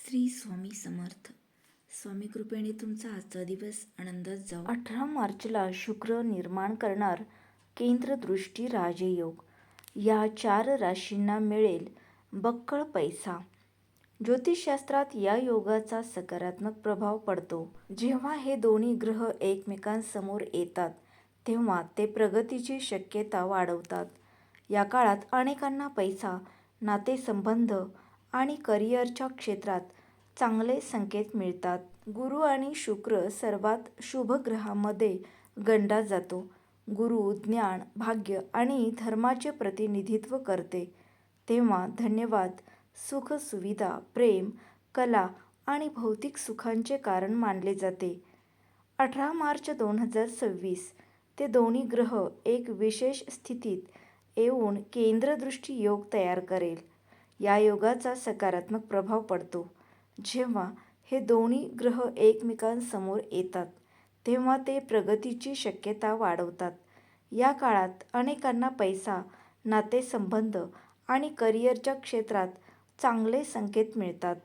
श्री स्वामी समर्थ. स्वामी कृपेने तुमचा आजचा दिवस आनंदात जाऊ. 18 मार्चला शुक्र निर्माण करणार केंद्रदृष्टी राजयोग. या 4 राशींना मिळेल बक्कळ पैसा. ज्योतिषशास्त्रात या योगाचा सकारात्मक प्रभाव पडतो. जेव्हा हे दोन्ही ग्रह एकमेकांसमोर येतात तेव्हा ते प्रगतीची शक्यता वाढवतात. या काळात अनेकांना पैसा, नातेसंबंध आणि करिअरच्या क्षेत्रात चांगले संकेत मिळतात. गुरु आणि शुक्र सर्वात शुभ ग्रहांमध्ये गणला जातो. गुरु ज्ञान, भाग्य आणि धर्माचे प्रतिनिधित्व करते, तेव्हा धन्यवाद, सुख सुविधा, प्रेम, कला आणि भौतिक सुखांचे कारण मानले जाते. 18 मार्च 2026 ते दोन्ही ग्रह एक विशेष स्थितीत येऊन केंद्रदृष्टी योग तयार करेल. या योगाचा सकारात्मक प्रभाव पडतो. जेव्हा हे दोन्ही ग्रह एकमेकांसमोर येतात तेव्हा ते प्रगतीची शक्यता वाढवतात. या काळात अनेकांना पैसा, नातेसंबंध आणि करिअरच्या क्षेत्रात चांगले संकेत मिळतात.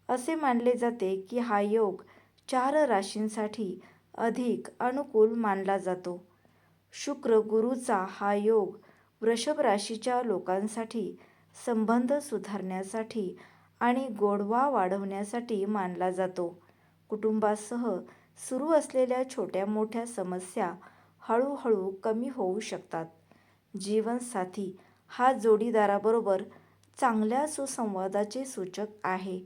असे मानले जाते की हा योग 4 राशींसाठी अधिक अनुकूल मानला जातो. शुक्र गुरूचा हा योग वृषभ राशीच्या लोकांसाठी संबंध सुधारण्यासाठी आणि गोडवा वाढवण्यासाठी मानला जातो. कुटुंबासह सुरू असलेल्या छोट्या मोठ्या समस्या हळूहळू कमी होऊ शकतात. जीवनसाथी हा जोडीदाराबरोबर चांगल्या सुसंवादाचे सूचक आहे.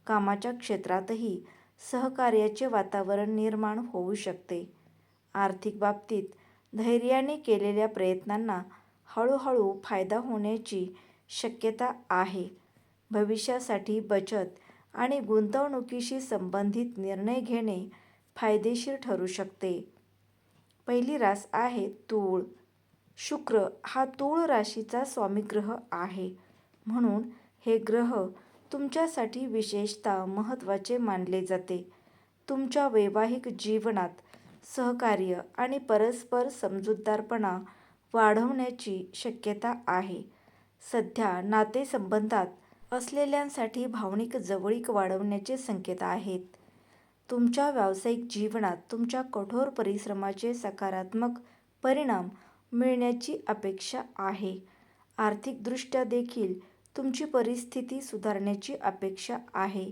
कामाच्या क्षेत्रातही सहकार्याचे वातावरण निर्माण होऊ शकते. आर्थिक बाबतीत धैर्याने केलेल्या प्रयत्नांना हळूहळू फायदा होण्याची शक्यता आहे. भविष्यासाठी बचत आणि गुंतवणुकीशी संबंधित निर्णय घेणे फायदेशीर ठरू शकते. पहिली रास आहे तूळ. शुक्र हा तूळ राशीचा स्वामीग्रह आहे, म्हणून हे ग्रह तुमच्यासाठी विशेषतः महत्त्वाचे मानले जाते. तुमच्या वैवाहिक जीवनात सहकार्य आणि परस्पर समजूतदारपणा वाढवण्याची शक्यता आहे. सध्या नातेसंबंधात असलेल्यांसाठी भावनिक जवळीक वाढवण्याचे संकेत आहेत. तुमच्या व्यावसायिक जीवनात तुमच्या कठोर परिश्रमाचे सकारात्मक परिणाम मिळण्याची अपेक्षा आहे. आर्थिकदृष्ट्या देखील तुमची परिस्थिती सुधारण्याची अपेक्षा आहे.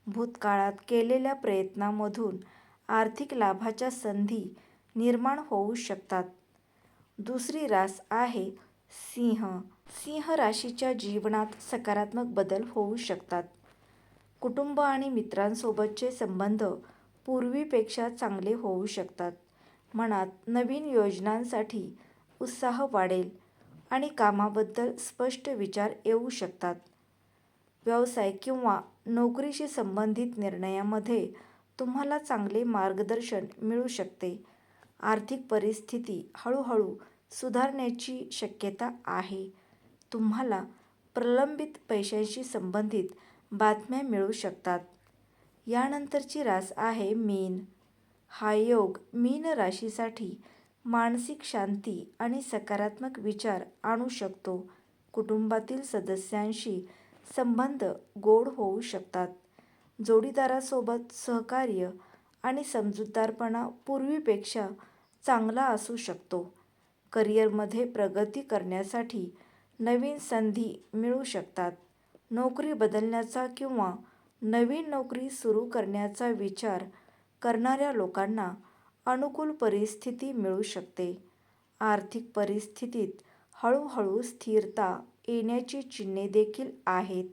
भूतकाळात केलेल्या प्रयत्नांमधून आर्थिक लाभाच्या संधी निर्माण होऊ शकतात. दुसरी रास आहे सिंह. सिंह राशीच्या जीवनात सकारात्मक बदल होऊ शकतात. कुटुंब आणि मित्रांसोबतचे संबंध पूर्वीपेक्षा चांगले होऊ शकतात. मनात नवीन योजनांसाठी उत्साह वाढेल आणि कामाबद्दल स्पष्ट विचार येऊ शकतात. व्यवसाय किंवा नोकरीशी संबंधित निर्णयामध्ये तुम्हाला चांगले मार्गदर्शन मिळू शकते. आर्थिक परिस्थिती हळूहळू सुधारण्याची शक्यता आहे. तुम्हाला प्रलंबित पैशांशी संबंधित बातम्या मिळू शकतात. यानंतरची रास आहे मीन. हा योग मीन राशीसाठी मानसिक शांती आणि सकारात्मक विचार आणू शकतो. कुटुंबातील सदस्यांशी संबंध गोड होऊ शकतात. जोडीदारासोबत सहकार्य आणि समजूतदारपणा पूर्वीपेक्षा चांगला असू शकतो. करिअरमध्ये प्रगती करण्यासाठी नवीन संधी मिळू शकतात. नोकरी बदलण्याचा किंवा नवीन नोकरी सुरू करण्याचा विचार करणाऱ्या लोकांना अनुकूल परिस्थिती मिळू शकते. आर्थिक परिस्थितीत हळूहळू स्थिरता येण्याची चिन्हे देखील आहेत.